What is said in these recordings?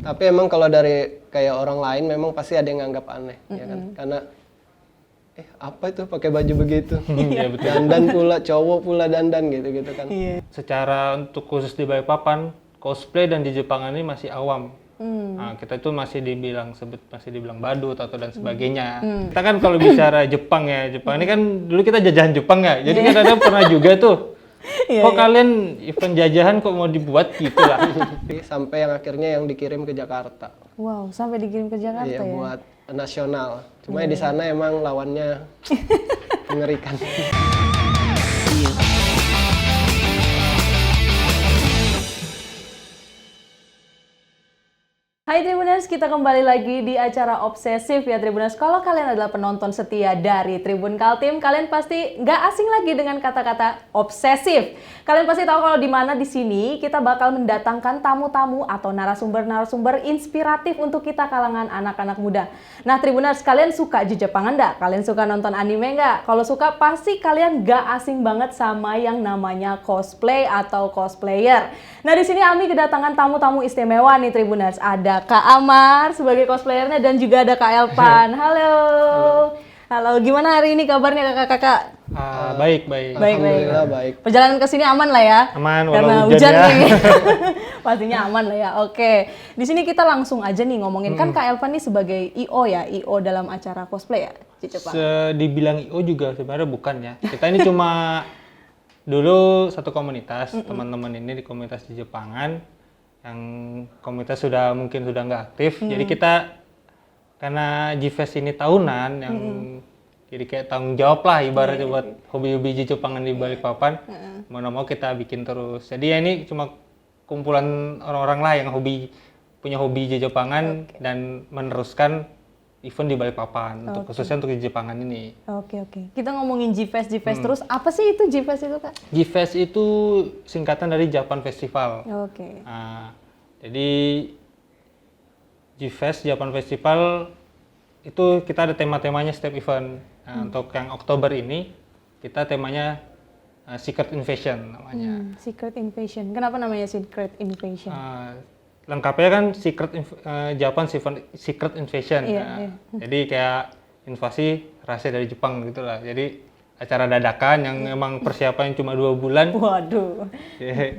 Tapi emang kalau dari kayak orang lain memang pasti ada yang nganggap aneh, ya kan? Karena apa itu pakai baju begitu? Iya betul. Dandan pula, cowok pula dandan gitu-gitu kan. Secara untuk khusus di Balikpapan, cosplay dan di Jepangan ini masih awam. Nah, kita itu masih dibilang badut atau dan sebagainya. Kita kan kalau bicara Jepang ya, Jepang ini kan dulu kita jajahan Jepang ya. Jadi kadang pernah juga tuh. Kok kalian event jajahan kok mau dibuat gitu lah. Sampai yang akhirnya yang dikirim ke Jakarta. Wow, sampai dikirim ke Jakarta Iya, ya? buat nasional. Cuma di sana emang lawannya mengerikan. Hai Tribuners, kita kembali lagi di acara Obsesif ya Tribuners. Kalau kalian adalah penonton setia dari Tribun Kaltim, kalian pasti nggak asing lagi dengan kata-kata obsesif. Kalian pasti tahu kalau di mana di sini kita bakal mendatangkan tamu-tamu atau narasumber-narasumber inspiratif untuk kita kalangan anak-anak muda. Nah Tribuners, kalian suka Jepangan nggak? Kalian suka nonton anime nggak? Kalau suka pasti kalian nggak asing banget sama yang namanya cosplay atau cosplayer. Nah di sini Ami kedatangan tamu-tamu istimewa nih Tribuners. Ada Kak Amar sebagai cosplayernya dan juga ada Kak Elpan. Halo. Halo, gimana hari ini kabarnya kakak-kakak? Baik. Alhamdulillah baik. Perjalanan ke sini aman lah ya? Aman, karena walau hujan hujan ya. nih. Pastinya aman lah ya. Oke. Di sini kita langsung aja nih ngomongin kan Kak Elpan nih sebagai IO ya, IO dalam acara cosplay ya, di Jepang. Dibilang IO juga sebenarnya bukan ya. Kita ini cuma dulu satu komunitas, teman-teman ini di komunitas di Jepangan. Yang komunitas mungkin sudah nggak aktif, jadi kita karena G-Fest ini tahunan yang jadi kayak tanggung jawab lah ibaratnya buat hobi-hobi Jepangan di Balikpapan, mau kita bikin terus. Jadi ya ini cuma kumpulan orang-orang lah yang punya hobi Jepangan dan meneruskan event di Balikpapan untuk khususnya untuk Jepangan ini. Oke. Kita ngomongin G-Fest terus. Apa sih itu G-Fest itu Kak? G-Fest itu singkatan dari Japan Festival. Oke. Nah, jadi G-Fest Japan Festival itu kita ada tema-temanya setiap event. Nah, untuk yang Oktober ini kita temanya Secret Invasion namanya. Secret Invasion. Kenapa namanya Secret Invasion? Lengkapnya kan Japan Secret Invasion. Iya. Jadi kayak invasi rahasia dari Jepang gitulah. Jadi acara dadakan yang emang persiapan cuma 2 bulan. Waduh.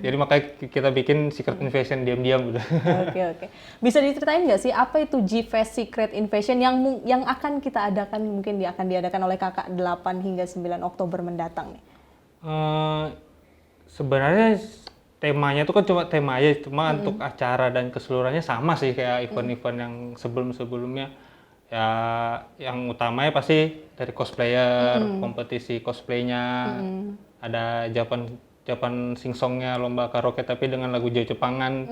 Jadi makanya kita bikin Secret Invasion diam-diam gitu. Oke. Bisa diceritain nggak sih apa itu G-Fest Secret Invasion yang akan kita adakan, mungkin akan diadakan oleh kakak 8 hingga 9 Oktober mendatang nih? Sebenarnya temanya itu kan cuma tema aja, cuma untuk acara dan keseluruhannya sama sih kayak event-event yang sebelum-sebelumnya. Ya yang utamanya pasti dari cosplayer, kompetisi cosplaynya, ada Japan sing-songnya, lomba karaoke tapi dengan lagu Jepangan,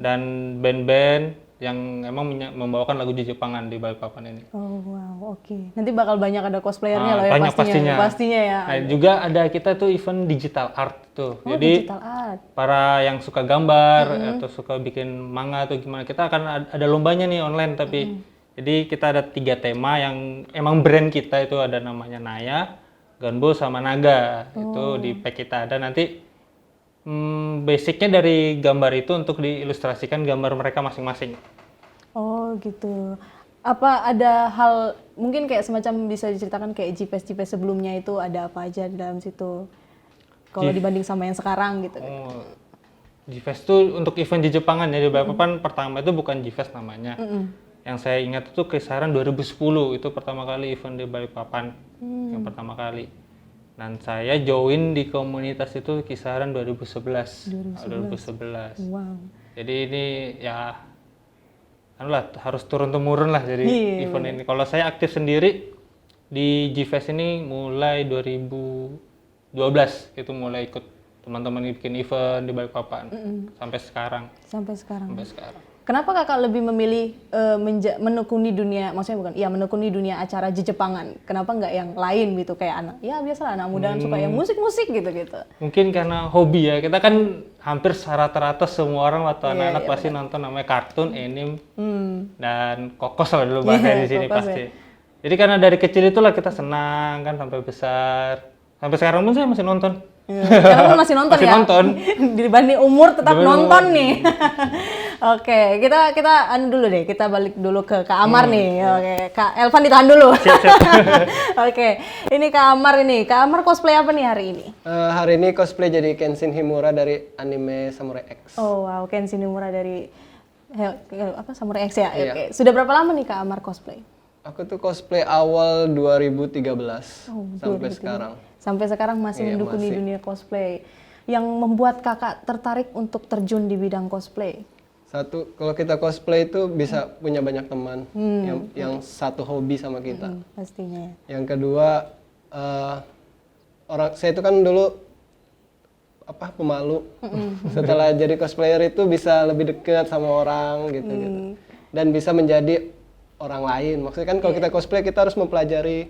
dan band-band yang emang membawakan lagu Jepangan di Balikpapan ini. Oh wow, oke. Nanti bakal banyak ada cosplayernya loh ya banyak pastinya ya. Nah, juga ada kita tuh event digital art tuh. Jadi digital art. para yang suka gambar atau suka bikin manga atau gimana, kita akan ada lombanya nih online tapi jadi kita ada 3 tema yang emang brand kita itu ada namanya Naya, Ganbo sama Naga. Itu di pack kita ada nanti basicnya dari gambar itu untuk diilustrasikan gambar mereka masing-masing. Oh gitu. Apa ada hal mungkin kayak semacam bisa diceritakan kayak G-Fest sebelumnya itu ada apa aja di dalam situ? Kalau dibanding sama yang sekarang gitu. G-Fest itu untuk event di Jepangan ya, di Balikpapan pertama itu bukan G-Fest namanya. Yang saya ingat itu kisaran 2010 itu pertama kali event di Balikpapan. Yang pertama kali. Dan saya join di komunitas itu kisaran 2011. Wow. Jadi ini ya harus turun-temurun lah jadi event ini. Kalau saya aktif sendiri di G-Fest ini mulai 2012 itu mulai ikut teman-teman bikin event di Balikpapan sampai sekarang. Sampai sekarang. Kenapa kakak lebih memilih menekuni dunia, menekuni dunia acara Jepangan? Kenapa nggak yang lain gitu kayak biasalah anak muda kan suka yang musik-musik gitu. Mungkin karena hobi ya, kita kan hampir rata-rata semua orang waktu anak-anak pasti nonton namanya kartun, anime, dan kokos lah dulu bahasanya di sini pasti. Jadi karena dari kecil itulah kita senang kan sampai besar. Sampai sekarang pun saya masih nonton. Karena pun masih nonton Masih ya. nonton. Dibanding umur tetap Dibanding nonton nih. Oke, kita anu dulu deh. Kita balik dulu ke Kak Amar nih. Oke, Kak Elvan ditahan dulu. Oke, ini Kak Amar ini. Kak Amar cosplay apa nih hari ini? Hari ini cosplay jadi Kenshin Himura dari anime Samurai X. Oh wow, Kenshin Himura dari Samurai X ya. Iya. Oke. Sudah berapa lama nih Kak Amar cosplay? Aku tuh cosplay awal 2013 sampai 2013. sekarang. Sampai sekarang masih Iya, mendukung di masih. dunia cosplay. Yang membuat kakak tertarik untuk terjun di bidang cosplay? Satu, kalau kita cosplay itu bisa punya banyak teman yang satu hobi sama kita. Pastinya. Yang kedua, saya itu kan dulu pemalu. Setelah jadi cosplayer itu bisa lebih dekat sama orang gitu. Dan bisa menjadi orang lain. Maksudnya kan kalau kita cosplay kita harus mempelajari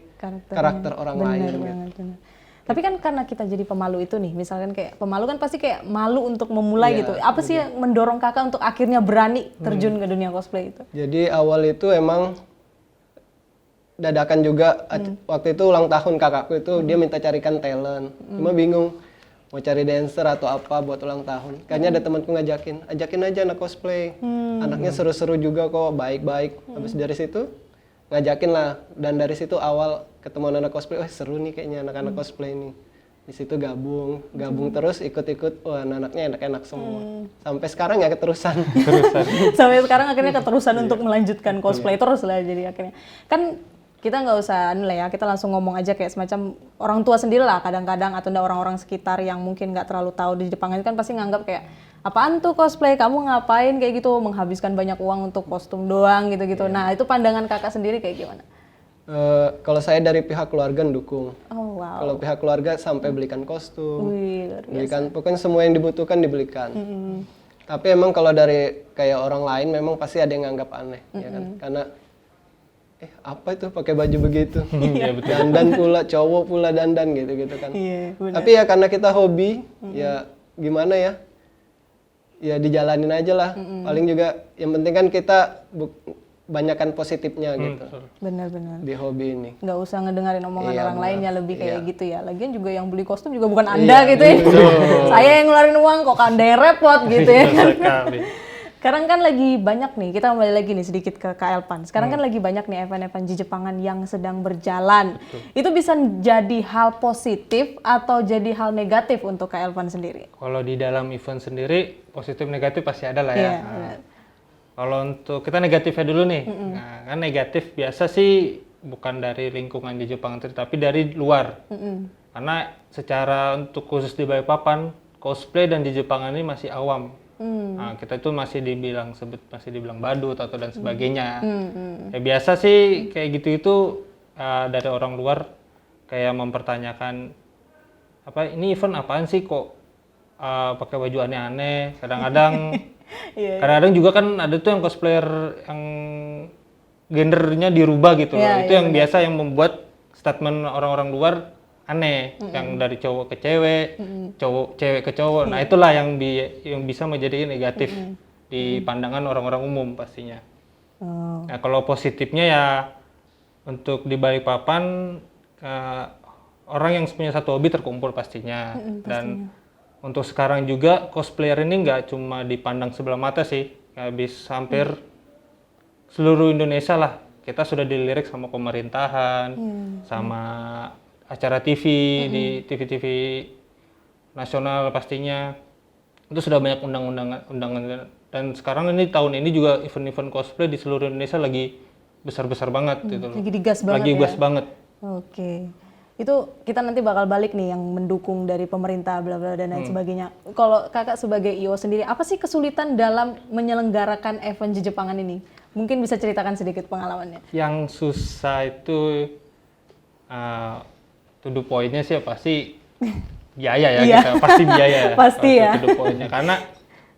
karakter orang lain. Gitu. Benar. Tapi kan karena kita jadi pemalu itu nih, misalkan kayak pemalu kan pasti kayak malu untuk memulai Iya, gitu. Apa sih yang mendorong kakak untuk akhirnya berani terjun ke dunia cosplay itu? Jadi awal itu emang dadakan juga. Waktu itu ulang tahun kakakku itu dia minta carikan talent. Cuma bingung mau cari dancer atau apa buat ulang tahun. Kayaknya ada temanku ajakin aja anak cosplay. Anaknya seru-seru juga kok, baik-baik. Habis dari situ ngajakin lah, dan dari situ awal ketemu anak cosplay, seru nih kayaknya anak-anak cosplay ini. Di situ gabung terus ikut-ikut, anak-anaknya enak-enak semua. Sampai sekarang ya keterusan. Sampai sekarang akhirnya keterusan untuk melanjutkan cosplay terus lah jadi akhirnya. Kan kita nggak usah nih lah ya, kita langsung ngomong aja kayak semacam orang tua sendiri lah kadang-kadang, atau orang-orang sekitar yang mungkin nggak terlalu tahu di Jepang itu kan pasti nganggap kayak apaan tuh cosplay, kamu ngapain kayak gitu, menghabiskan banyak uang untuk kostum doang gitu-gitu. Nah itu pandangan kakak sendiri kayak gimana? Kalau saya dari pihak keluarga mendukung. Oh wow. Kalau pihak keluarga sampai belikan kostum, Wih, luar biasa. belikan pokoknya semua yang dibutuhkan dibelikan. Tapi emang kalau dari kayak orang lain memang pasti ada yang nganggap aneh, ya kan? Karena apa itu pakai baju begitu? Iya, betul. Dandan pula, cowok pula dandan gitu kan. Iya, benar. Tapi ya karena kita hobi, ya gimana ya? Ya dijalanin aja lah. Paling juga yang penting kan kita banyakan positifnya gitu Benar-benar. di hobi ini. Nggak usah ngedengerin omongan Iya, orang lain ya, lebih kayak Iya. gitu ya. Lagian juga yang beli kostum juga bukan Anda gitu ya. Saya yang ngeluarin uang kok Anda yang repot gitu ya. Sekali. Sekarang kan lagi banyak nih, kita kembali lagi nih sedikit ke Kak Elvan. Sekarang kan lagi banyak nih event-event di Jepangan yang sedang berjalan. Itu bisa jadi hal positif atau jadi hal negatif untuk Kak Elvan sendiri? Kalau di dalam event sendiri positif negatif pasti ada lah ya. Iya, Nah, benar. kalau untuk kita negatifnya dulu nih, nah, kan negatif biasa sih bukan dari lingkungan di Jepang tapi dari luar. Karena secara untuk khusus di Balikpapan, cosplay dan di Jepang ini masih awam. Nah, kita itu masih dibilang badut atau dan sebagainya. Ya, biasa sih kayak gitu itu dari orang luar kayak mempertanyakan ini event apaan sih kok pakai baju aneh-aneh. Kadang-kadang juga kan ada tuh yang cosplayer yang gendernya dirubah gitu loh. Itu yang biasa yang membuat statement orang-orang luar aneh, yang dari cowok ke cewek, cewek ke cowok. Nah, itulah yang bisa menjadi negatif di pandangan orang-orang umum pastinya. Nah, kalau positifnya ya untuk di Balikpapan orang yang punya satu hobi terkumpul pastinya. Dan untuk sekarang juga cosplayer ini nggak cuma dipandang sebelah mata sih, habis hampir seluruh Indonesia lah. Kita sudah dilirik sama pemerintahan, sama acara TV di TV-TV nasional pastinya. Itu sudah banyak undangan, dan sekarang ini tahun ini juga event-event cosplay di seluruh Indonesia lagi besar-besar banget gitu loh. Lagi digas banget Lagi ya? gas banget. Oke. Itu kita nanti bakal balik nih yang mendukung dari pemerintah bla bla dan lain sebagainya. Kalau kakak sebagai IO sendiri, apa sih kesulitan dalam menyelenggarakan event di Jepangan ini? Mungkin bisa ceritakan sedikit pengalamannya. Yang susah itu to the point-nya sih pasti biaya ya. Iya. Kita pasti biaya. Pasti ya. To the point-nya. Karena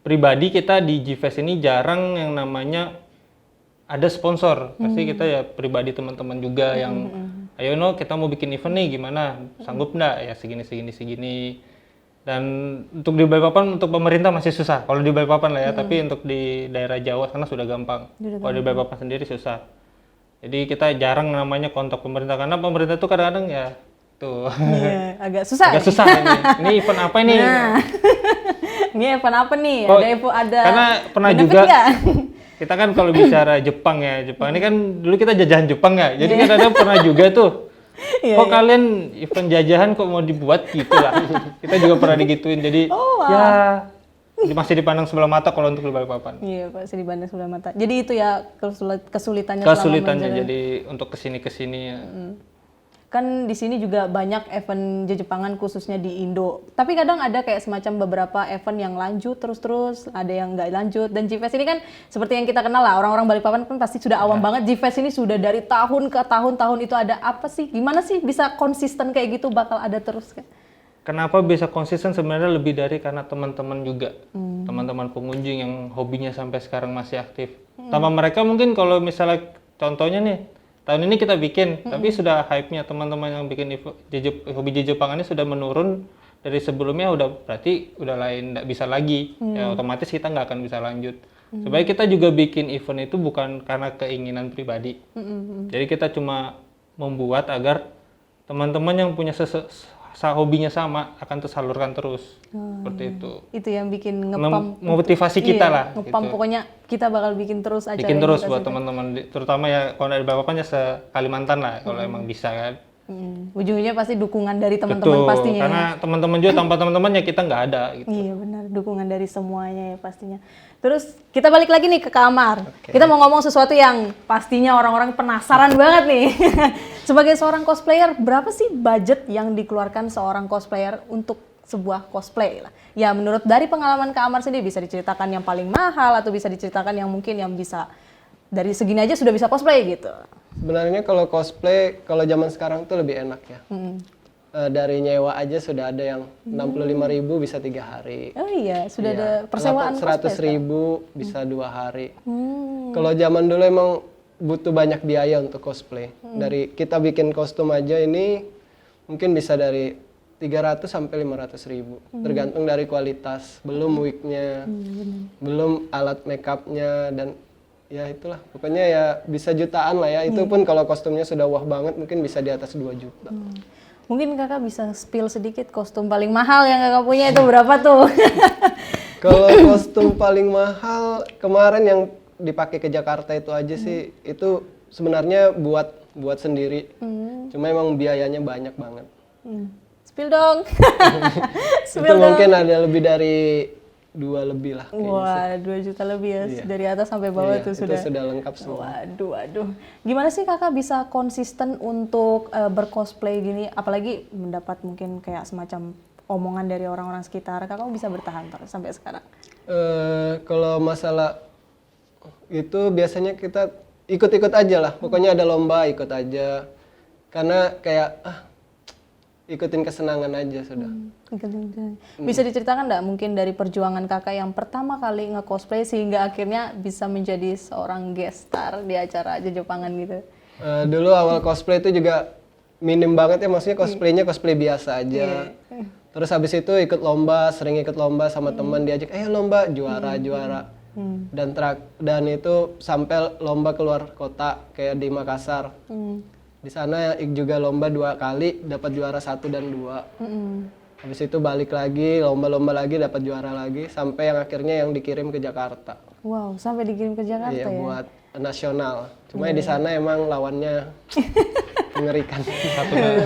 pribadi kita di G-Fest ini jarang yang namanya ada sponsor. Pasti kita ya pribadi teman-teman juga yang ayo kita mau bikin event nih, gimana? Sanggup nggak? Ya segini. Dan untuk di Balikpapan, untuk pemerintah masih susah. Kalau di Balikpapan lah ya, tapi untuk di daerah Jawa sana sudah gampang. Kalau di Balikpapan sendiri susah. Jadi kita jarang namanya kontak pemerintah, karena pemerintah tuh kadang-kadang ya Tuh. Iya, agak susah. Agak susah ini. Ini event apa ini? Nah. Ini event apa nih? Oh, Ada karena pernah benefit juga nggak? kita kan kalau bicara Jepang ya, Jepang ini kan dulu kita jajahan Jepang ya. Jadi kan ada pernah juga tuh. Iya, Kok kalian event jajahan kok mau dibuat gitu lah. Kita juga pernah digituin. Jadi ya masih dipandang sebelah mata kalau untuk di Balikpapan. Iya, Pak, sedih banding sebelah mata. Jadi itu ya kesulitannya Kesulitannya selama jadi untuk kesini ya. kan di sini juga banyak event Jepangan khususnya di Indo. Tapi kadang ada kayak semacam beberapa event yang lanjut terus-terus, ada yang nggak lanjut. Dan G-Fest ini kan seperti yang kita kenal lah, orang-orang Balikpapan kan pasti sudah awam banget. G-Fest ini sudah dari tahun ke tahun itu ada apa sih? Gimana sih bisa konsisten kayak gitu bakal ada terus kan? Kenapa bisa konsisten sebenarnya lebih dari karena teman-teman juga. Teman-teman pengunjung yang hobinya sampai sekarang masih aktif. Tanpa mereka mungkin kalau misalnya contohnya nih, tahun ini kita bikin, tapi sudah hype-nya teman-teman yang bikin hobi Jepangan ini sudah menurun dari sebelumnya, berarti udah lain, nggak bisa lagi. Ya otomatis kita nggak akan bisa lanjut. Sebenarnya kita juga bikin event itu bukan karena keinginan pribadi. Jadi kita cuma membuat agar teman-teman yang punya hobinya sama akan tersalurkan terus. Seperti itu. Itu yang bikin ngepam Memotivasi kita lah. Ngepam gitu. pokoknya kita bakal bikin terus acara. Bikin terus kita buat teman-teman, terutama ya kalau dari Balikpapan ya se-Kalimantan lah kalau emang bisa kan. Ujungnya pasti dukungan dari teman-teman Betul, pastinya. karena teman-teman juga tanpa teman-teman ya kita nggak ada gitu. Iya benar, dukungan dari semuanya ya pastinya. Terus kita balik lagi nih ke kamar. Kita mau ngomong sesuatu yang pastinya orang-orang penasaran banget nih. Sebagai seorang cosplayer, berapa sih budget yang dikeluarkan seorang cosplayer untuk sebuah cosplay lah? Ya menurut dari pengalaman Kak Amar sendiri, bisa diceritakan yang paling mahal atau bisa diceritakan yang mungkin yang bisa dari segini aja sudah bisa cosplay gitu. Sebenarnya kalau cosplay, kalau zaman sekarang tuh lebih enak ya. Dari nyewa aja sudah ada yang 65.000 bisa 3 hari. Oh iya, sudah ada persewaan 100.000 bisa 2 hari. Kalau zaman dulu emang butuh banyak biaya untuk cosplay. Dari kita bikin kostum aja ini mungkin bisa dari 300 sampai 500.000. Tergantung dari kualitas, belum wignya, belum alat makeupnya dan ya itulah. Pokoknya ya bisa jutaan lah ya. Itu pun kalau kostumnya sudah wah banget mungkin bisa di atas 2 juta. Mungkin kakak bisa spill sedikit kostum paling mahal yang kakak punya itu berapa tuh? Kalau kostum paling mahal kemarin yang dipakai ke Jakarta itu aja sih, itu sebenarnya buat sendiri. Cuma emang biayanya banyak banget. Spill dong. Itu mungkin ada lebih dari 2 lebih lah. Wah, 2 juta lebih ya. Iya. Dari atas sampai bawah Iya, tuh itu sudah. sudah lengkap semua. Waduh. Gimana sih kakak bisa konsisten untuk bercosplay gini? Apalagi mendapat mungkin kayak semacam omongan dari orang-orang sekitar. Kakak bisa bertahan terus sampai sekarang? Kalau masalah itu biasanya kita ikut-ikut aja lah. Pokoknya ada lomba ikut aja. Karena kayak ikutin kesenangan aja sudah. Bisa diceritakan nggak mungkin dari perjuangan kakak yang pertama kali nge-cosplay sehingga akhirnya bisa menjadi seorang guest star di acara Jepangan gitu? Dulu awal cosplay itu juga minim banget ya, maksudnya cosplaynya cosplay biasa aja. Terus habis itu ikut lomba, sering ikut lomba sama teman, diajak, lomba, juara. Dan itu sampai lomba keluar kota kayak di Makassar. Di sana juga lomba 2 kali, dapat juara 1 dan 2. Habis itu balik lagi, lomba-lomba lagi, dapat juara lagi, sampai yang akhirnya yang dikirim ke Jakarta. Wow, sampai dikirim ke Jakarta Iya, ya? buat nasional. Cuma di sana emang lawannya mengerikan.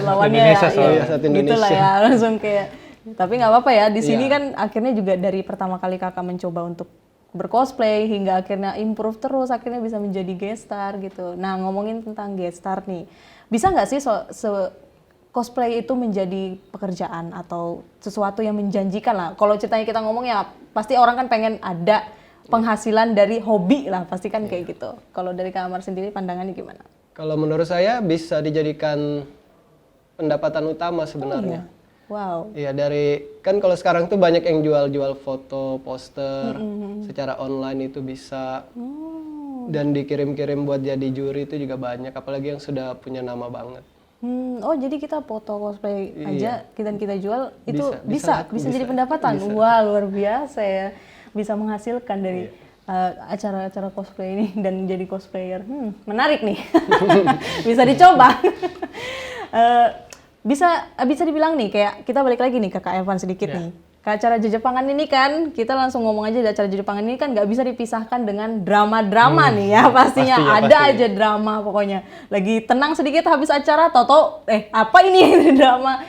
Lawannya Indonesia ya, soalnya. Satu gitu lah Indonesia. ya, langsung kayak. Tapi nggak apa-apa ya, di sini Iya. kan akhirnya juga dari pertama kali kakak mencoba untuk bercosplay hingga akhirnya improve terus, akhirnya bisa menjadi guest star gitu. Nah ngomongin tentang guest star nih, bisa nggak sih cosplay itu menjadi pekerjaan atau sesuatu yang menjanjikan lah? Kalau ceritanya kita ngomong ya pasti orang kan pengen ada penghasilan dari hobi lah, pasti kan kayak gitu. Kalau dari Kak Amar sendiri pandangannya gimana? Kalau menurut saya bisa dijadikan pendapatan utama sebenarnya. Wow. Iya, kan kalau sekarang tuh banyak yang jual-jual foto, poster secara online itu bisa. Dan dikirim-kirim buat jadi juri itu juga banyak, apalagi yang sudah punya nama banget. Oh jadi kita foto cosplay aja kita jual itu Bisa bisa laku, jadi bisa. pendapatan. Wah luar biasa ya, bisa menghasilkan dari acara-acara cosplay ini dan jadi cosplayer. Menarik nih, bisa dicoba. bisa dibilang nih kayak kita balik lagi nih ke Kak Elvan sedikit nih. Ke acara Jejepangan ini kan kita langsung ngomong aja di acara Jejepangan ini kan nggak bisa dipisahkan dengan drama-drama nih ya pastinya ada aja drama pokoknya. Lagi tenang sedikit habis acara toto apa ini drama.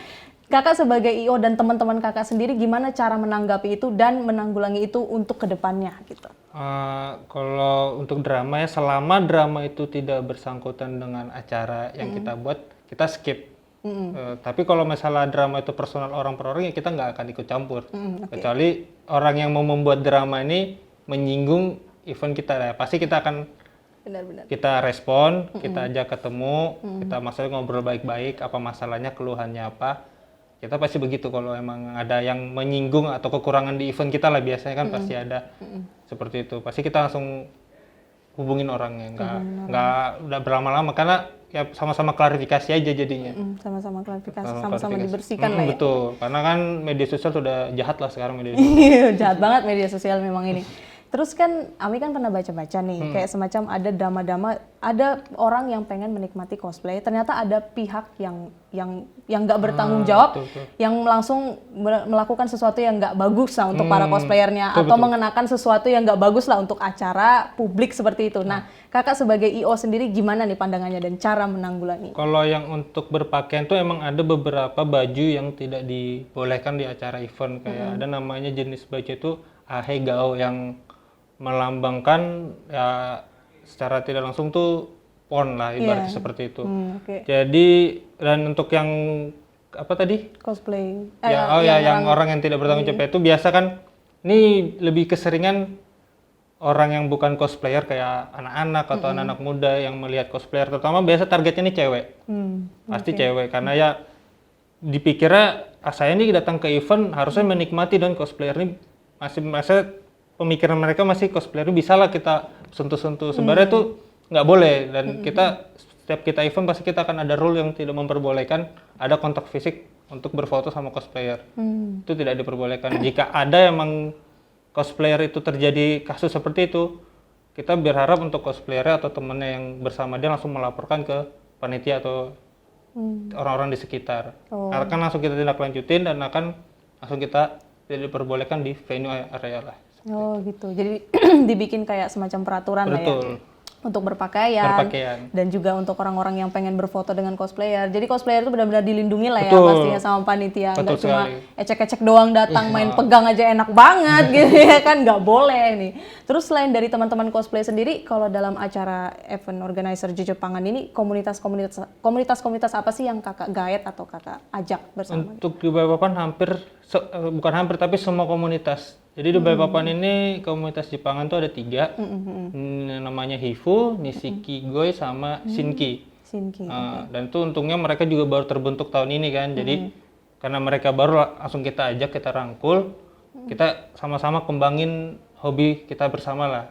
Kakak sebagai IO dan teman-teman kakak sendiri gimana cara menanggapi itu dan menanggulangi itu untuk kedepannya gitu? Kalau untuk drama ya selama drama itu tidak bersangkutan dengan acara yang kita buat kita skip. Tapi kalau masalah drama itu personal orang per orang ya kita nggak akan ikut campur. Kecuali orang yang mau membuat drama ini menyinggung event kita ya pasti kita akan Benar-benar. kita respon, kita ajak ketemu, kita masalah ngobrol baik-baik apa masalahnya, keluhannya apa. Kita pasti begitu kalau emang ada yang menyinggung atau kekurangan di event kita lah biasanya kan pasti ada seperti itu. Pasti kita langsung hubungin orangnya, nggak udah berlama-lama karena ya sama-sama klarifikasi aja jadinya. Sama-sama klarifikasi, sama-sama dibersihkan lah ya. Betul, karena kan media sosial sudah jahat lah sekarang media sosial. Iya, jahat banget media sosial memang ini. Terus kan Ami kan pernah baca-baca nih, kayak semacam ada drama-drama, ada orang yang pengen menikmati cosplay, ternyata ada pihak yang nggak bertanggung jawab, yang langsung melakukan sesuatu yang nggak bagus lah untuk para cosplayernya, atau mengenakan sesuatu yang nggak bagus lah untuk acara publik seperti itu. Nah, kakak sebagai IO sendiri gimana nih pandangannya dan cara menanggulangi? Kalau yang untuk berpakaian tuh emang ada beberapa baju yang tidak dibolehkan di acara event, kayak ada namanya jenis baju itu ahegao yang melambangkan ya secara tidak langsung tuh porn lah ibaratnya seperti itu. Jadi dan untuk yang apa tadi? Cosplay. Yang orang yang tidak bertanggung jawab itu biasa kan ini lebih keseringan orang yang bukan cosplayer kayak anak-anak atau anak-anak muda yang melihat cosplayer, terutama biasa targetnya ini cewek. Pasti cewek karena ya dipikirnya saya ini datang ke event harusnya menikmati dan cosplayer ini masih masa pemikiran mereka masih cosplayer bisa lah kita sentuh-sentuh. Sebenarnya tuh nggak boleh dan kita setiap kita event pasti kita akan ada rule yang tidak memperbolehkan ada kontak fisik untuk berfoto sama cosplayer. Itu tidak diperbolehkan. Jika ada emang cosplayer itu terjadi kasus seperti itu, kita berharap untuk cosplayer atau temennya yang bersama dia langsung melaporkan ke panitia atau orang-orang di sekitar. Karena kan langsung kita tindak lanjutin dan akan langsung kita tidak diperbolehkan di venue area lah. Oh gitu, jadi dibikin kayak semacam peraturan lah ya Betul. untuk berpakaian dan juga untuk orang-orang yang pengen berfoto dengan cosplayer. Jadi cosplayer itu benar-benar dilindungi lah ya pastinya sama panitia, nggak cuma ecek-ecek doang datang main pegang aja enak banget gitu ya kan, nggak boleh nih. Terus selain dari teman-teman cosplay sendiri, kalau dalam acara event organizer Jejepangan ini komunitas apa sih yang kakak gaet atau kakak ajak bersama? Untuk di Balikpapan bukan hampir tapi semua komunitas. Jadi di Balikpapan ini komunitas Jepangan tuh ada 3, namanya Hifu, Nishiki Goi, sama Shinki. Dan itu untungnya mereka juga baru terbentuk tahun ini kan, jadi karena mereka baru langsung kita ajak, kita rangkul, kita sama-sama kembangin hobi kita bersama lah.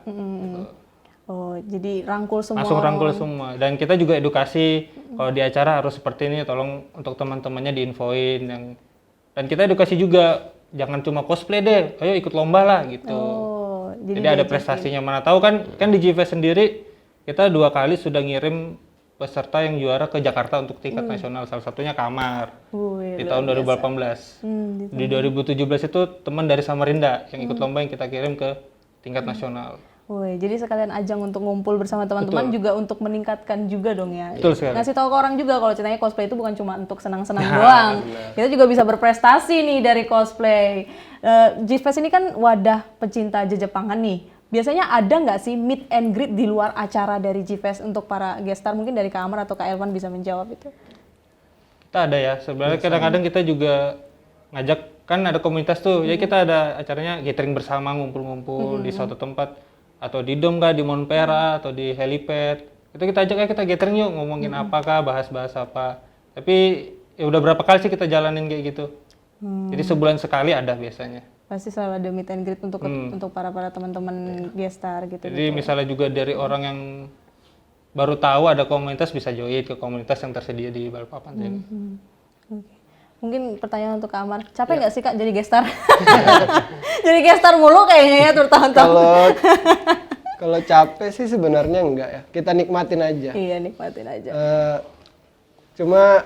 Oh, jadi rangkul semua. Langsung rangkul semua. Dan kita juga edukasi kalau di acara harus seperti ini, tolong untuk teman-temannya diinfoin dan kita edukasi juga. Jangan cuma cosplay deh, ayo ikut lomba lah gitu. Oh, jadi ada prestasinya, mana tahu kan di GFest sendiri kita 2 kali sudah ngirim peserta yang juara ke Jakarta untuk tingkat nasional, salah satunya Kamar di tahun 2018. Di 2017 itu teman dari Samarinda yang ikut lomba yang kita kirim ke tingkat nasional. Woi, jadi sekalian ajang untuk ngumpul bersama teman-teman juga untuk meningkatkan juga dong ya. Betul sekali. Ngasih tahu ke orang juga kalau ceritanya cosplay itu bukan cuma untuk senang-senang doang. Kita juga bisa berprestasi nih dari cosplay. GFest ini kan wadah pecinta Jejepangan nih. Biasanya ada nggak sih meet and greet di luar acara dari GFest untuk para guest star? Mungkin dari Kak Amar atau Kak Elvan bisa menjawab itu. Kita ada ya. Sebenarnya kadang-kadang kita juga ngajak, kan ada komunitas tuh. Ya kita ada acaranya gathering bersama, ngumpul-ngumpul di suatu tempat. Atau di Dom kah, di Monpera, atau di helipad. Itu kita ajak kita gathering yuk, ngomongin apakah, bahas-bahas apa. Tapi ya udah berapa kali sih kita jalanin kayak gitu. Jadi sebulan sekali ada biasanya. Pasti selalu ada meet and greet untuk para teman-teman guest star gitu. Jadi misalnya juga dari orang yang baru tahu ada komunitas bisa join ke komunitas yang tersedia di Balikpapan sini. Mungkin pertanyaan untuk Kak Amar, capek nggak sih Kak jadi guest star? Jadi guest star mulu kayaknya ya bertahun-tahun. Kalau capek sih sebenarnya enggak ya, kita nikmatin aja. Iya, nikmatin aja. Cuma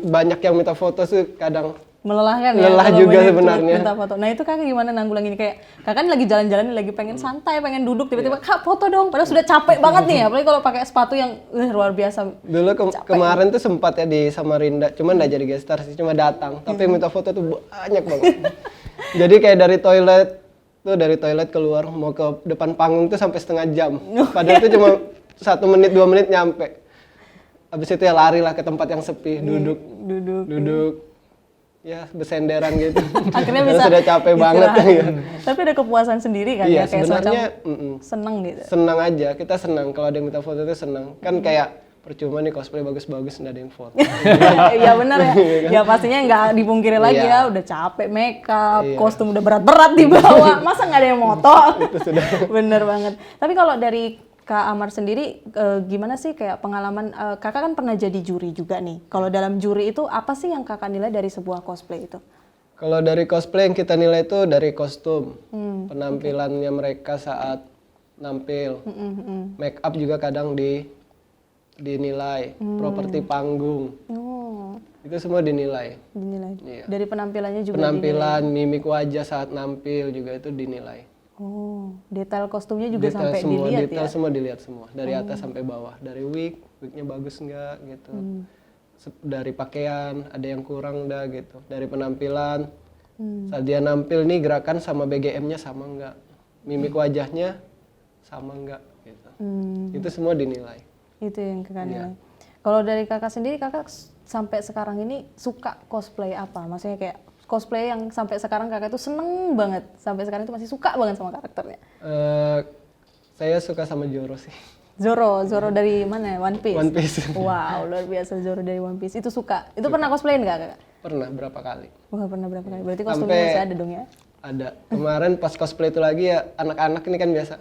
banyak yang minta foto sih kadang Melelahkan ya. lelah kalau juga banyak sebenarnya. minta foto. Nah itu kakak gimana nanggulangin, kayak kakak lagi jalan-jalan lagi pengen santai, pengen duduk, tiba-tiba kak foto dong, padahal sudah capek banget nih, apalagi kalau pakai sepatu yang luar biasa. Dulu kemarin tuh sempat ya di Samarinda, cuman nggak jadi guest star sih, cuma datang. Tapi yang minta foto tuh banyak banget. Jadi kayak dari toilet keluar mau ke depan panggung tuh sampai setengah jam. Padahal itu cuma 1 menit 2 menit nyampe. Habis itu ya lari lah ke tempat yang sepi, duduk. Ya bersenderan gitu. Akhirnya Karena bisa sudah capek banget. istirahat. Ya. Tapi ada kepuasan sendiri kan Iya, ya, kayak sebenarnya seneng gitu. senang aja, kita senang kalau ada yang minta foto itu senang. Kan kayak percuma nih cosplay bagus-bagus nggak ada yang foto. Iya benar ya. Ya pastinya nggak dipungkiri lagi Iya. ya, udah capek makeup, Iya. kostum udah berat-berat dibawa, masa nggak ada yang moto? Bener banget. Tapi kalau dari Kak Amar sendiri gimana sih kayak pengalaman, kakak kan pernah jadi juri juga nih. Kalau dalam juri itu apa sih yang kakak nilai dari sebuah cosplay itu? Kalau dari cosplay yang kita nilai itu dari kostum, penampilannya mereka saat nampil, make up juga kadang dinilai, properti panggung, Oh, itu semua dinilai. dinilai. Iya. Dari penampilannya juga dinilai. Penampilan, mimik wajah saat nampil juga itu dinilai. Oh, detail kostumnya juga Detail sampai semua, dilihat detail ya. semua dilihat semua, dari atas sampai bawah, dari wignya bagus nggak gitu, dari pakaian ada yang kurang dah gitu, dari penampilan saat dia nampil nih gerakan sama BGM-nya sama nggak, mimik wajahnya sama nggak gitu, itu semua dinilai. Itu yang kakak Iya. nilai. Kalau dari kakak sendiri, kakak sampai sekarang ini suka cosplay apa? Maksudnya kayak cosplay yang sampai sekarang kakak itu seneng banget, sampai sekarang itu masih suka banget sama karakternya. Saya suka sama Zoro sih. Zoro dari mana? One Piece. One Piece. Wow, luar biasa Zoro dari One Piece. Itu suka. Itu pernah cosplayin nggak kakak? Pernah berapa kali? Wah, pernah berapa kali? Berarti kostumnya Sampai- masih ada dong ya? Ada. Kemarin pas cosplay itu lagi ya, anak-anak ini kan biasa,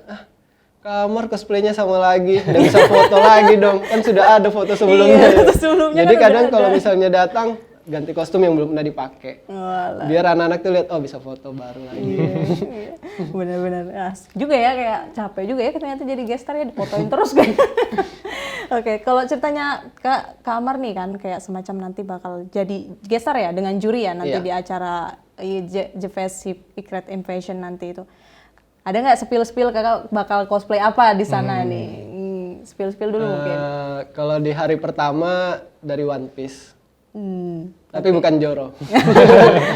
Kamar cosplaynya sama lagi, udah bisa foto lagi dong. Kan sudah ada foto sebelumnya. Iya, sebelumnya Jadi kan kadang udah kalau ada. misalnya datang, ganti kostum yang belum pernah dipakai. Walah. Biar anak-anak tuh lihat, oh bisa foto baru lagi. Iya. Benar-benar asik juga ya, kayak capek juga ya ternyata jadi guest star ya, difotoin terus kan. Oke, kalau ceritanya Kak Amar nih kan kayak semacam nanti bakal jadi guest star ya dengan juri ya nanti Iya. di acara JVS Secret Invasion nanti itu. Ada nggak spill kakak bakal cosplay apa di sana nih? Spill dulu mungkin. Kalau di hari pertama dari One Piece, tapi Oke. bukan Zoro.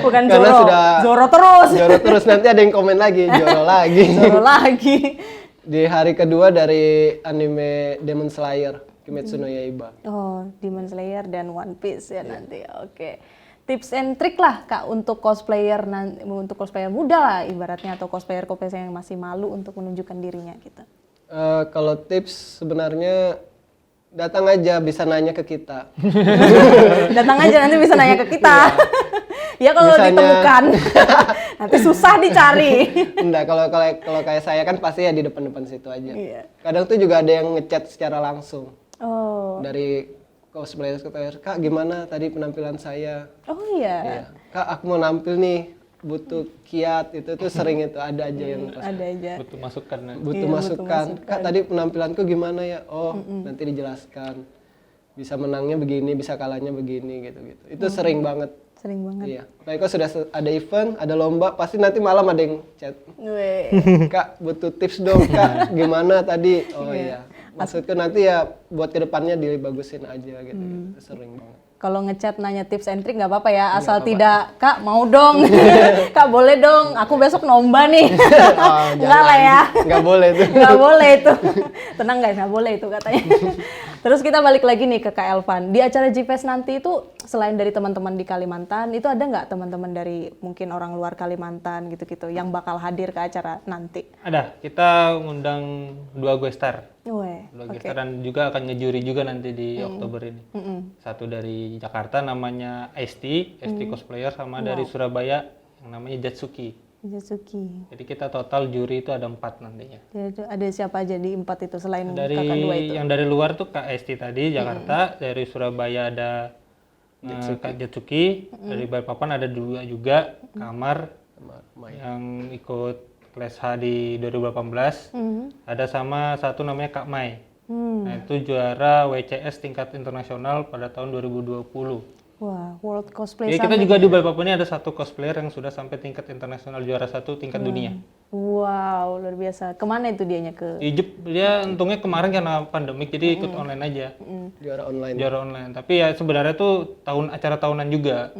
Bukan Karena Zoro. sudah Zoro terus. Zoro terus, nanti ada yang komen lagi, Zoro lagi. Zoro lagi. Di hari kedua dari anime Demon Slayer, Kimetsu no Yaiba. Oh, Demon Slayer dan One Piece ya nanti. Oke. Tips and trick lah Kak untuk cosplayer muda lah ibaratnya, atau cosplayer yang masih malu untuk menunjukkan dirinya gitu. Kalau tips sebenarnya datang aja, bisa nanya ke kita. Datang aja nanti bisa nanya ke kita. Ya kalau Misalnya- ditemukan. Nanti susah dicari. Enggak, kalau kayak saya kan pasti ya di depan-depan situ aja. Iya. Kadang tuh juga ada yang ngechat secara langsung Oh. dari cosplayer, Kak gimana tadi penampilan saya? Oh iya. Iya. Kak aku mau nampil nih, butuh kiat, itu tuh sering itu ada aja yang Ada aja. Butuh masukan. butuh Iya, butuh masukan. masukan. Kak tadi penampilanku gimana ya? Oh nanti dijelaskan. Bisa menangnya begini, bisa kalahnya begini gitu-gitu. Itu sering banget. Sering banget. Iya. Kayak kalau sudah ada event, ada lomba, pasti nanti malam ada yang chat. Weh. Kak butuh tips dong Kak, gimana tadi? Oh iya. Maksudku nanti ya buat kedepannya dibagusin aja gitu. Sering banget. Kalau ngechat nanya tips and trick nggak apa-apa ya, asal tidak Kak mau dong, Kak boleh dong, aku besok nomba nih. Oh, Enggak lah ya. Nggak boleh tuh. Nggak boleh itu. Tenang guys, nggak boleh itu katanya. Terus kita balik lagi nih ke Kak Elvan. Di acara JFest nanti itu selain dari teman-teman di Kalimantan, itu ada nggak teman-teman dari mungkin orang luar Kalimantan gitu-gitu yang bakal hadir ke acara nanti? Ada, kita ngundang 2 guest star. Weh, 2 guest star dan juga akan ngejuri juga nanti di Oktober ini. Mm-mm. Satu dari Jakarta namanya ST cosplayer, sama dari Surabaya yang namanya Jatsuki. Jatsuki. Jadi kita total juri itu ada 4 nantinya. Jadi ada siapa aja di 4 itu selain Dari kakak 2 itu? yang dari luar tuh Kak ST tadi Jakarta, dari Surabaya ada Kak Jatsuki, dari Balikpapan ada 2 juga, Kamar yang ikut kelas H di 2018. Ada sama satu namanya Kak Mai. Nah, itu juara WCS tingkat internasional pada tahun 2020. Wah, World Cosplay Jadi kita Summit juga ya? di Balikpapan ini ada satu cosplayer yang sudah sampai tingkat internasional juara 1 tingkat dunia. Wow, luar biasa. Kemana itu dianya ke? Dia untungnya kemarin karena pandemik jadi ikut online aja. Juara online. Juara online. Tapi ya sebenarnya tuh acara tahunan juga.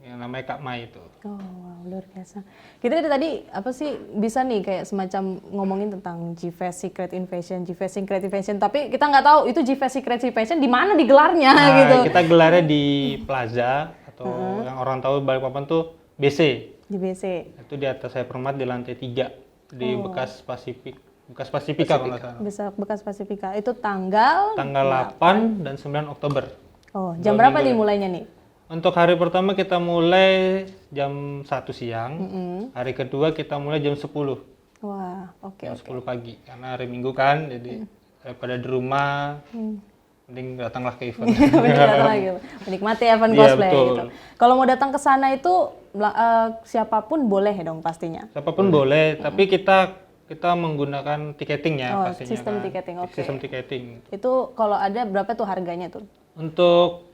Yang namanya Kak Mai itu. Oh, wow, luar biasa. Kita tadi apa sih bisa nih kayak semacam ngomongin tentang GFest Secret Invasion, GFest Secret Invasion, tapi kita nggak tahu itu GFest Secret Invasion di mana digelarnya Nah, gitu. kita gelarnya di Plaza atau yang orang tahu Balikpapan tuh BC. Di BC. Itu di atas Hypermart di lantai 3 di Bekas Pasifika kalau nggak salah. Bekas Pasifika. Itu tanggal Tanggal 8 dan 9 Oktober. Oh, jam berapa dimulainya nih? Untuk hari pertama kita mulai jam 1 siang. Hari kedua kita mulai jam 10. Wah, oke. Jam 10 pagi. Karena hari Minggu kan, jadi daripada di rumah, mending datanglah ke event. Bener, datang lagi. Menikmati event Iya, cosplay betul. gitu. Kalau mau datang ke sana itu siapapun boleh dong pastinya. Siapapun boleh, tapi kita menggunakan tiketing ya Oh, pastinya. sistem kan. tiketing, oke. Sistem tiketing. Itu kalau ada berapa tuh harganya tuh? Untuk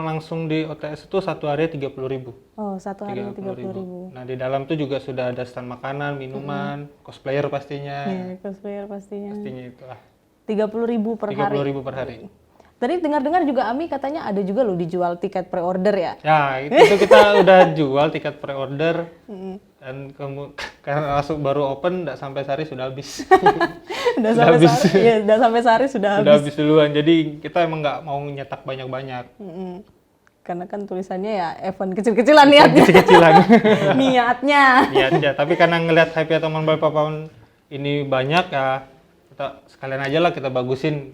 langsung di OTS itu satu hari 30.000. Oh, satu hari 30.000. Nah di dalam tuh juga sudah ada stand makanan, minuman, cosplayer pastinya. Ya, cosplayer pastinya. Pastinya itu lah. 30.000 per hari. 30.000 per hari. Tadi dengar-dengar juga Ami katanya ada juga loh dijual tiket pre-order ya. Ya itu kita udah jual tiket pre-order dan karena masuk baru open, nggak sampai sehari sudah habis. Udah Sudah sampai habis. sehari, ya, udah sampai sehari sudah Sudah habis. habis duluan. Jadi kita emang nggak mau nyetak banyak-banyak. Karena kan tulisannya ya event kecil-kecilan niatnya. Kecil-kecilan. Niatnya. Niatnya. Tapi karena ngelihat hype teman Balikpapan ini banyak ya, kita sekalian aja lah kita bagusin,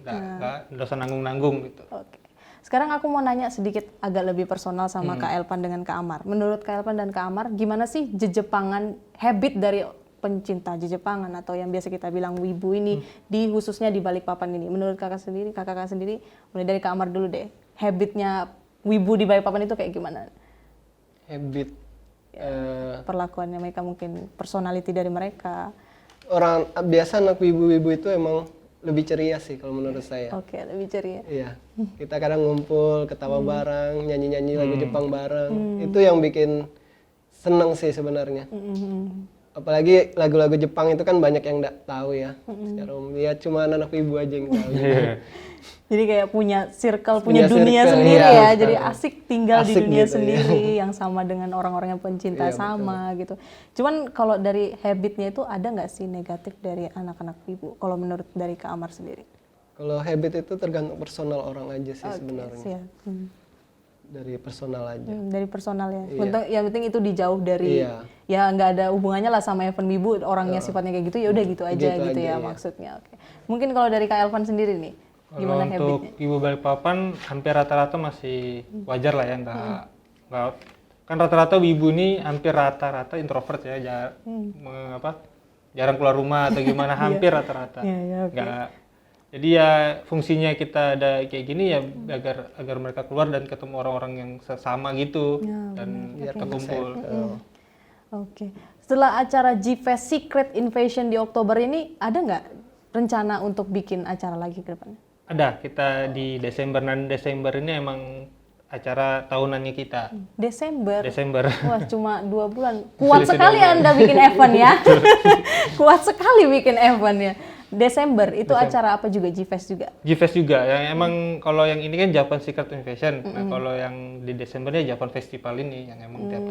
nggak usah nanggung-nanggung gitu. Oke. Sekarang aku mau nanya sedikit agak lebih personal sama Kak Elpan dengan Kak Amar. Menurut Kak Elpan dan Kak Amar, gimana sih jejepangan habit dari pencinta jejepangan atau yang biasa kita bilang wibu ini di khususnya di Balikpapan ini? Menurut kakak sendiri, mulai dari Kak Amar dulu deh. Habitnya wibu di Balikpapan itu kayak gimana? Habit. Perlakuannya mereka mungkin personality dari mereka. Orang biasa anak wibu-wibu itu emang lebih ceria sih kalau menurut saya. Oke, lebih ceria. Iya. Kita kadang ngumpul, ketawa bareng, nyanyi-nyanyi lagu Jepang bareng. Itu yang bikin seneng sih sebenarnya. Apalagi lagu-lagu Jepang itu kan banyak yang nggak tahu ya. Secara umum ya cuma anak wibu aja yang tahu. Jadi kayak punya circle, punya Punya dunia circle, sendiri iya. ya. Jadi asik tinggal di Asik dunia gitu, sendiri yang sama dengan orang-orang yang pencinta Iya, sama gitu. Cuman kalau dari habitnya itu ada nggak sih negatif dari anak-anak wibu? Kalau menurut dari Kak Amar sendiri? Kalau habit itu tergantung personal orang aja sih sebenarnya. Siap. Dari personal aja. Dari personal ya. Iya. Yang penting itu dijauh dari Iya. ya nggak ada hubungannya lah sama event wibu. Orangnya sifatnya kayak gitu ya udah gitu aja Gitu gitu aja, ya iya. maksudnya. Oke. Mungkin kalau dari Kak Elvan sendiri nih, Kalau gimana untuk habitnya? ibu Balikpapan hampir rata-rata masih wajar lah ya, nggak kan rata-rata wibu ini hampir rata-rata introvert ya, jarang keluar rumah atau gimana, hampir rata-rata. Iya, iya, oke. Nggak, jadi ya fungsinya kita ada kayak gini ya agar mereka keluar dan ketemu orang-orang yang sesama gitu dan berkumpul. Oke. Setelah acara GFest Secret Invasion di Oktober ini, ada nggak rencana untuk bikin acara lagi ke depannya? Ada, kita di Desember, dan Desember ini emang acara tahunannya kita. Desember. Wah, cuma 2 bulan. Kuat sekali Anda bikin event ya. Kuat sekali bikin event ya. Desember itu acara apa juga? GFest juga? GFest juga, yang emang kalau yang ini kan Japan Secret Invasion. Nah kalau yang di Desembernya Japan Festival ini, yang emang tiap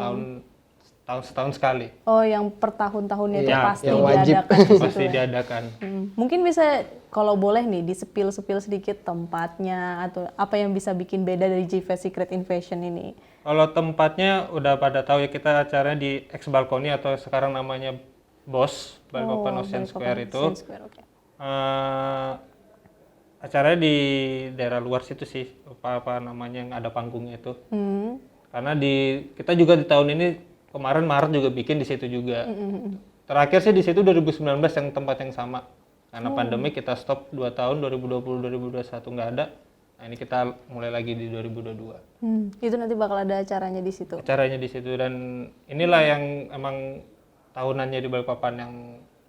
setahun sekali. Oh, yang per tahun-tahunnya itu Iya, pasti yang wajib. diadakan di situ Pasti ya? diadakan. Mungkin bisa kalau boleh nih di-spill sedikit tempatnya atau apa yang bisa bikin beda dari GFest Secret Invasion ini. Kalau tempatnya udah pada tahu ya, kita acaranya di X Balcony atau sekarang namanya BOS, Balikpapan Ocean Square itu. Ocean Square, oke. Acaranya di daerah luar situ sih, apa namanya yang ada panggungnya itu. Karena kita juga di tahun ini kemarin Maret juga bikin di situ juga. Terakhir sih di situ 2019 yang tempat yang sama. Karena pandemi kita stop 2 tahun, 2020 2021 nggak ada. Nah, ini kita mulai lagi di 2022. Itu nanti bakal ada acaranya di situ. Acaranya di situ, dan inilah yang emang tahunannya di Balikpapan yang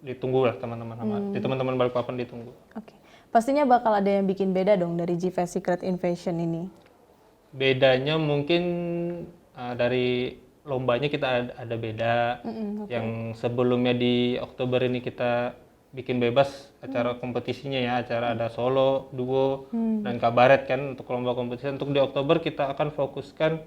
ditunggu lah teman-teman. Di teman-teman Balikpapan ditunggu. Oke. Pastinya bakal ada yang bikin beda dong dari GFest Secret Invasion ini. bedanya mungkin dari lombanya kita ada beda. Yang sebelumnya di Oktober ini kita bikin bebas acara kompetisinya ya, acara ada solo, duo, dan kabaret kan untuk lomba kompetisi. Untuk di Oktober kita akan fokuskan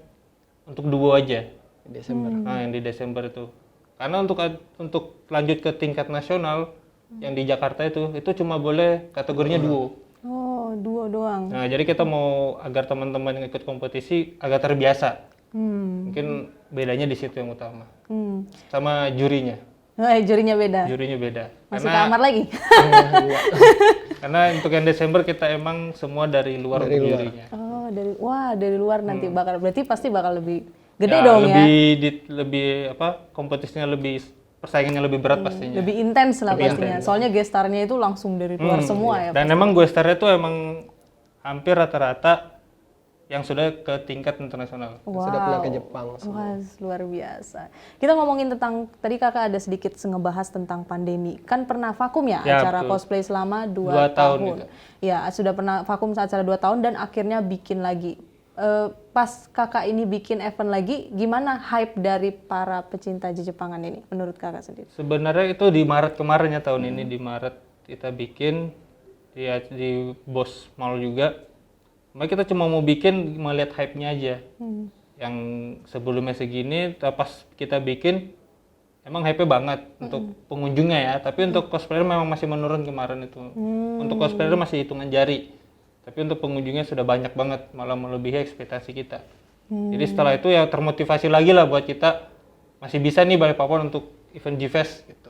untuk duo aja. Desember. Nah, yang di Desember itu. Karena untuk lanjut ke tingkat nasional yang di Jakarta itu cuma boleh kategorinya duo. Oh, duo doang. Nah, jadi kita mau agar teman-teman yang ikut kompetisi agak terbiasa. Mungkin bedanya di situ yang utama. Sama jurinya. Jurinya beda. Jurinya beda. Masuk kamar lagi. Karena untuk yang Desember kita emang semua dari luar untuk jurinya. Oh, dari luar nanti berarti pasti bakal lebih gede Ya, dong ya. lebih kompetisinya lebih, persaingannya lebih berat pastinya. Lebih intens lah pastinya. Soalnya gestarnya itu langsung dari luar semua ya. Dan emang gue starnya tuh emang hampir rata-rata yang sudah ke tingkat internasional. Sudah pernah ke Jepang. Wah, luar biasa. Kita ngomongin tentang, tadi kakak ada sedikit ngebahas tentang pandemi. Kan pernah vakum ya, Ya, acara betul. cosplay selama 2 2 tahun tahun. gitu. Ya, sudah pernah vakum acara 2 tahun dan akhirnya bikin lagi. Pas kakak ini bikin event lagi, gimana hype dari para pecinta Jepangan ini menurut kakak sendiri? Sebenarnya itu di Maret kemarin ya, tahun ini di Maret kita bikin di Bos Mall juga. Makanya kita cuma mau bikin melihat hype-nya aja. Yang sebelumnya segini, pas kita bikin emang hype-nya banget untuk pengunjungnya ya, tapi untuk cosplayer memang masih menurun kemarin itu. Untuk cosplayer masih hitungan jari. Tapi untuk pengunjungnya sudah banyak banget, malah melebihi ekspektasi kita. Jadi setelah itu ya termotivasi lagi lah buat kita masih bisa nih Balikpapan untuk event G-Fest gitu.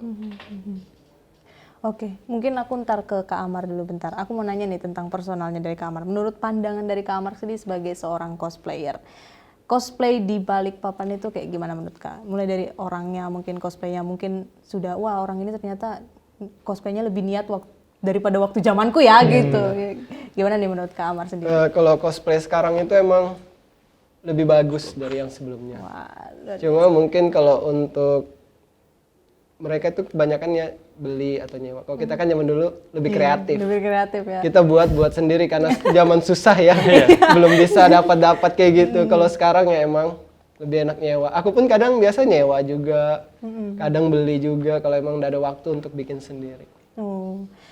Oke, mungkin aku ntar ke Kak Amar dulu bentar. Aku mau nanya nih tentang personalnya dari Kak Amar. Menurut pandangan dari Kak Amar sendiri sebagai seorang cosplayer, cosplay di Balikpapan itu kayak gimana menurut Kak? Mulai dari orangnya, mungkin cosplaynya, mungkin sudah wah orang ini ternyata cosplaynya lebih niat daripada waktu zamanku ya gitu. Gimana nih menurut Kak Amar sendiri? Kalau cosplay sekarang itu emang lebih bagus dari yang sebelumnya. Wah, Cuma mungkin kalau untuk mereka itu kebanyakan ya beli atau nyewa. Kalau kita kan zaman dulu lebih kreatif. lebih kreatif ya. Kita buat sendiri karena zaman susah ya. Belum bisa dapat kayak gitu. Kalau sekarang ya emang lebih enak nyewa. Aku pun kadang biasa nyewa juga. Kadang beli juga kalau emang udah ada waktu untuk bikin sendiri.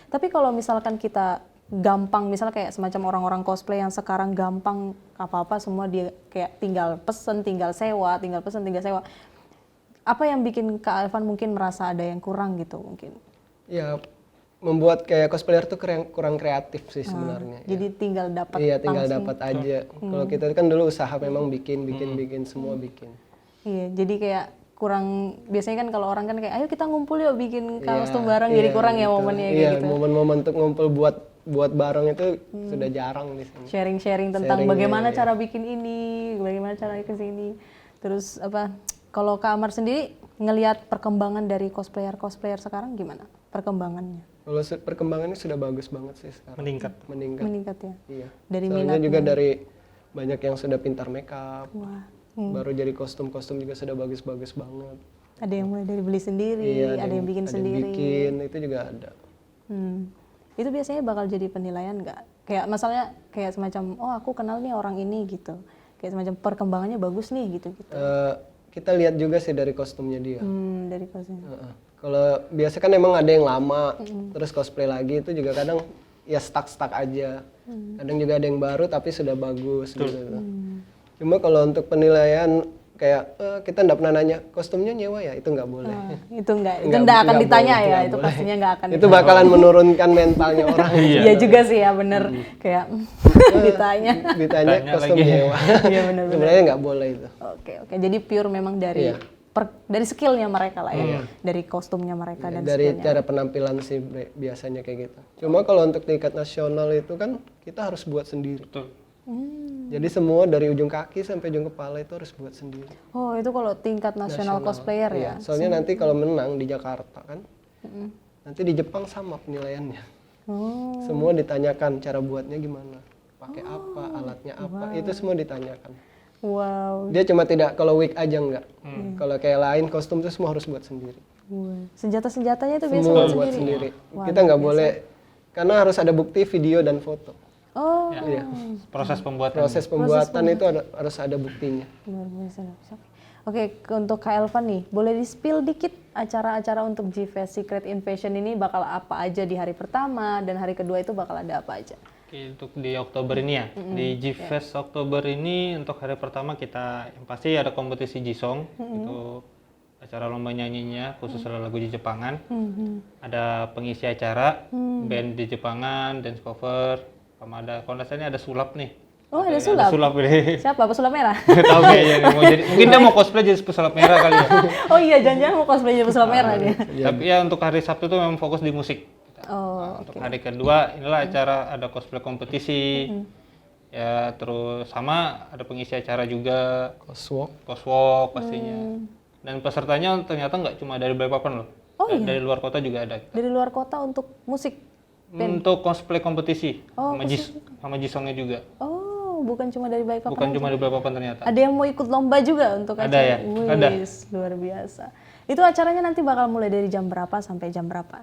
Tapi kalau misalkan kita gampang, misalnya kayak semacam orang-orang cosplay yang sekarang gampang apa-apa semua dia kayak tinggal pesen, tinggal sewa, tinggal pesen, tinggal sewa. Apa yang bikin Kak Alvan mungkin merasa ada yang kurang gitu mungkin? Ya membuat kayak cosplayer tuh kurang kreatif sih sebenarnya. Jadi tinggal dapat Iya, tinggal langsung. dapat aja. Kalau kita kan dulu usaha memang bikin semua bikin. Iya, jadi kayak kurang, biasanya kan kalau orang kan kayak ayo kita ngumpul yuk bikin kostum Iya, bareng, jadi kurang ya gitu. momennya Iya, kayak gitu. momen-momen untuk ngumpul buat bareng itu sudah jarang di sini. Sharing-sharing tentang Sharing, bagaimana iya. cara bikin ini, bagaimana cara bikin sini. Terus apa? Kalau Kak Amar sendiri ngelihat perkembangan dari cosplayer sekarang gimana? Perkembangannya? Kalau perkembangannya sudah bagus banget sih sekarang. Meningkat. Meningkat ya. Iya. Dari Soalnya minatnya. juga dari banyak yang sudah pintar makeup. Wah. Baru jadi kostum-kostum juga sudah bagus-bagus banget. Ada yang mulai dari beli sendiri, Iya, ada yang bikin sendiri. bikin, itu juga ada. Itu biasanya bakal jadi penilaian nggak? Kayak misalnya kayak semacam, oh aku kenal nih orang ini gitu. Kayak semacam perkembangannya bagus nih gitu. Kita lihat juga sih dari kostumnya dia. Dari kostum. Kalau biasa kan emang ada yang lama, terus cosplay lagi itu juga kadang ya stuck aja. Kadang juga ada yang baru tapi sudah bagus gitu. Cuma kalau untuk penilaian kayak kita nggak pernah nanya kostumnya nyewa ya, itu nggak boleh. Itu nggak akan ditanya boleh, ya, nggak itu boleh. pastinya nggak akan. Itu bakalan menurunkan mentalnya orang. Iya juga sih ya bener, kayak ditanya. Ditanya Tanya kostum lagi. nyewa. Iya bener. Sebenarnya nggak boleh itu. Oke, jadi pure memang dari dari skillnya mereka lah ya, dari kostumnya mereka dan Dari skillnya. cara penampilan sih biasanya kayak gitu. Cuma kalau untuk tingkat nasional itu kan kita harus buat sendiri. Betul. Jadi semua dari ujung kaki sampai ujung kepala itu harus buat sendiri. Oh itu kalau tingkat nasional cosplayer ya. Iya, soalnya nanti kalau menang di Jakarta kan, nanti di Jepang sama penilaiannya. Oh. Semua ditanyakan cara buatnya gimana, pakai apa, alatnya apa, itu semua ditanyakan. Wow. Dia cuma tidak kalau wig aja enggak. Kalau kayak lain kostum itu semua harus buat sendiri. Senjata-senjatanya itu biasa Semua buat buat sendiri. sendiri. Kita nggak boleh, karena harus ada bukti video dan foto. Oh, Ya, proses pembuatan. Proses pembuatan itu harus ada buktinya. luar biasa. Oke, untuk Kak Elvan nih, boleh di-spill dikit acara-acara untuk G-Fest Secret Invasion ini bakal apa aja di hari pertama dan hari kedua itu bakal ada apa aja? Oke, untuk di Oktober ini ya, di G-Fest Oktober ini untuk hari pertama kita yang pasti ada kompetisi G-Song, itu acara lomba nyanyinya khusus lagu Jepangan. Ada pengisi acara, band Jepangan, dance cover, sama ada kalau nggak salah ini ada sulap nih. Oh, ada Ada sulap. sulap ini. Siapa? Pesulap merah? Nggak tahu kayaknya nih, mau jadi, mungkin dia mau cosplay jadi pesulap merah kali ya. Oh iya, jangan-jangan mau cosplay jadi pesulap merah dia. Tapi ya untuk hari Sabtu tuh memang fokus di musik. Oh, Untuk hari kedua inilah acara ada cosplay kompetisi. Ya terus sama ada pengisi acara juga, Coswalk. coswalk pastinya. Dan pesertanya ternyata nggak cuma dari Balikpapan loh. Oh, iya? Dari luar kota juga ada. dari luar kota untuk musik. Untuk cosplay kompetisi Oh, sama Jisongnya juga. Oh, bukan cuma dari Balikpapan. Bukan cuma dari Balikpapan ternyata. Ada yang mau ikut lomba juga untuk Ada acara? ya? Ada. Wis, luar biasa. Itu acaranya nanti bakal mulai dari jam berapa sampai jam berapa?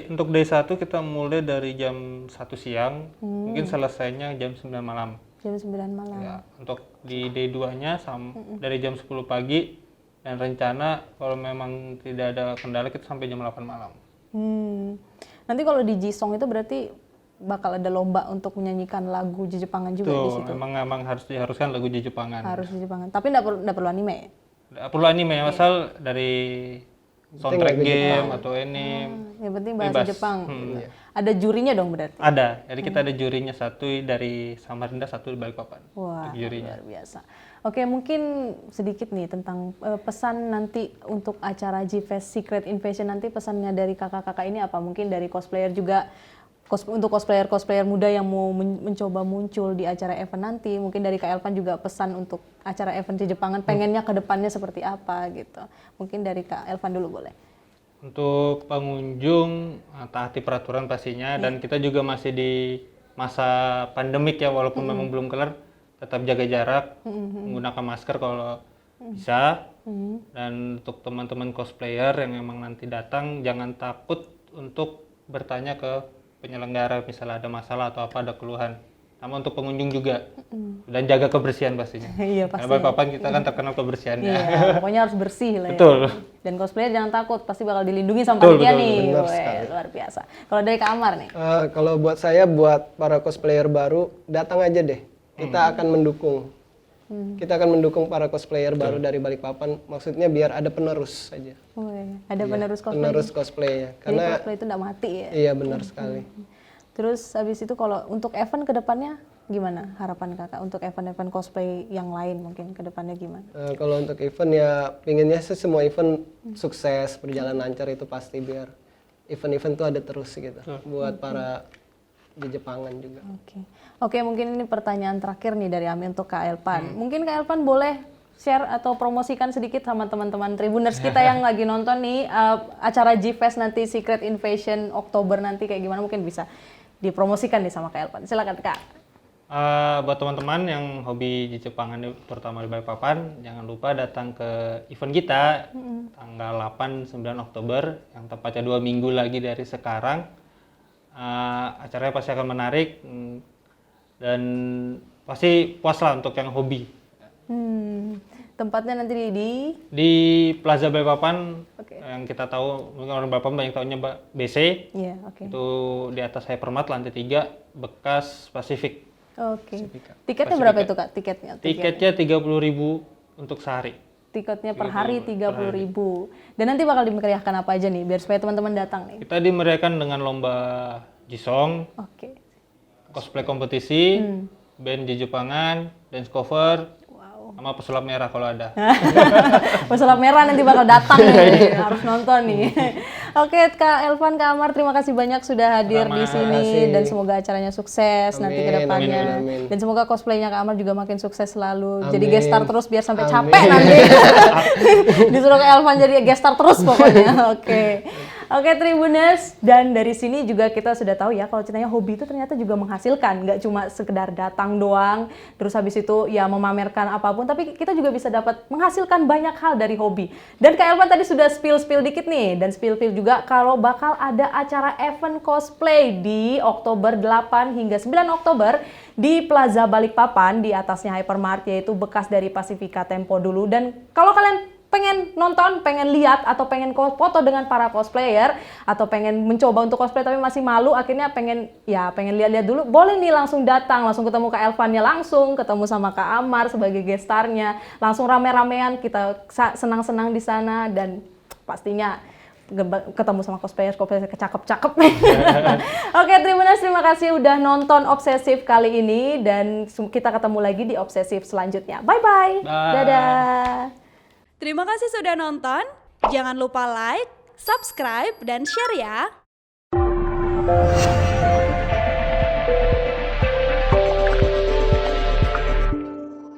Untuk day 1 kita mulai dari jam 1 siang, mungkin selesainya jam 9 malam. Jam 9 malam. Ya, untuk di day 2-nya dari jam 10 pagi dan rencana kalau memang tidak ada kendala kita sampai jam 8 malam. Nanti kalau di Jisong itu berarti bakal ada lomba untuk menyanyikan lagu Jepangan juga di Tuh, situ. memang harus diharuskan lagu Jepangan. Harus Jepangan. Tapi nggak perlu anime ya? Nggak perlu anime asal dari soundtrack game atau anime. Yang penting bahasa Bebas. Jepang. Ada jurinya dong berarti. Ada, jadi kita ada jurinya satu dari Samarinda, satu di Balikpapan. Wah, Untuk jurinya. luar biasa. Oke, mungkin sedikit nih tentang pesan nanti untuk acara G-Fest Secret Invasion nanti, pesannya dari kakak-kakak ini apa? Mungkin dari cosplayer juga, untuk cosplayer muda yang mau mencoba muncul di acara event nanti, mungkin dari Kak Elvan juga pesan untuk acara event Jepangan, pengennya ke depannya seperti apa gitu. Mungkin dari Kak Elvan dulu boleh. Untuk pengunjung taati peraturan pastinya dan kita juga masih di masa pandemik ya walaupun memang belum kelar tetap jaga jarak, menggunakan masker kalau bisa. Dan untuk teman-teman cosplayer yang memang nanti datang jangan takut untuk bertanya ke penyelenggara misalnya ada masalah atau apa ada keluhan. Sama untuk pengunjung juga dan jaga kebersihan pastinya. Iya pasti. Karena Balikpapan kita kan terkenal kebersihannya. Iya, pokoknya harus bersih lah ya. Betul. Dan cosplayer jangan takut, pasti bakal dilindungi sama Betul, panitia betul, nih. benar Weh, sekali. luar biasa. Kalau dari Kak Amar nih. Kalau buat saya, buat para cosplayer baru, datang aja deh. Kita akan mendukung. Kita akan mendukung para cosplayer baru dari Balikpapan. Maksudnya biar ada penerus saja. Weh, ada penerus cosplay. Penerus cosplaynya. Jadi Karena cosplay itu nggak mati ya. iya benar sekali. Terus habis itu kalau untuk event ke depannya gimana harapan kakak untuk event-event cosplay yang lain mungkin ke depannya gimana? Kalau untuk event ya pinginnya sih semua event sukses, berjalan lancar itu pasti biar event-event tuh ada terus gitu. Buat para di Jepangan juga. Oke, mungkin ini pertanyaan terakhir nih dari Ami untuk Kak Elvan. Mungkin Kak Elvan boleh share atau promosikan sedikit sama teman-teman Tribuners kita yang lagi nonton nih acara G-Fest nanti Secret Invasion Oktober nanti kayak gimana, mungkin bisa dipromosikan nih sama Kak Elvan. Silakan Kak. Buat teman-teman yang hobi di Jepangan terutama di Balikpapan, jangan lupa datang ke event kita tanggal 8-9 Oktober yang tepatnya 2 minggu lagi dari sekarang. Acaranya pasti akan menarik dan pasti puas lah untuk yang hobi. Tempatnya nanti Di Plaza Balikpapan Oke. yang kita tahu mungkin orang Balikpapan banyak tahunya BC. Iya, oke. Itu di atas Hypermart lantai 3 bekas Pacific. Oke. Tiketnya berapa itu Kak? Tiketnya? Tiketnya 30.000 untuk sehari. Tiketnya per hari 30.000. Dan nanti bakal dimeriahkan apa aja nih biar supaya teman-teman datang nih. Kita dimeriahkan dengan lomba Jisong, Oke. cosplay kompetisi, band Jepangan, dance cover, sama pesulap merah kalau ada. Pesulap merah nanti bakal datang nih, harus nonton nih. Oke, Kak Elvan, Kak Amar, terima kasih banyak sudah hadir di sini dan semoga acaranya sukses nanti ke depannya. amin. Dan semoga cosplaynya Kak Amar juga makin sukses selalu. Jadi Amin. guest star terus biar sampai capek nanti. Disuruh Kak Elvan jadi guest star terus pokoknya. Oke. Oke Tribuners, dan dari sini juga kita sudah tahu ya kalau ceritanya hobi itu ternyata juga menghasilkan, nggak cuma sekedar datang doang, terus habis itu ya memamerkan apapun, tapi kita juga bisa dapat menghasilkan banyak hal dari hobi. Dan Kak Elvan tadi sudah spill dikit nih, dan spill juga kalau bakal ada acara event cosplay di Oktober 8 hingga 9 Oktober di Plaza Balikpapan, di atasnya Hypermart, yaitu bekas dari Pasifika Tempo dulu. Dan kalau kalian pengen nonton, pengen lihat, atau pengen foto dengan para cosplayer, atau pengen mencoba untuk cosplay tapi masih malu, akhirnya pengen lihat-lihat dulu, boleh nih langsung datang, langsung ketemu Kak Elvannya langsung, ketemu sama Kak Amar sebagai gestarnya, langsung rame-ramean, kita senang-senang di sana, dan pastinya ketemu sama cosplayer cakep-cakep. Oke, Tribuners, terima kasih udah nonton Obsesif kali ini, dan kita ketemu lagi di Obsesif selanjutnya. Bye-bye. Bye. Dadah. Terima kasih sudah nonton. Jangan lupa like, subscribe, dan share ya.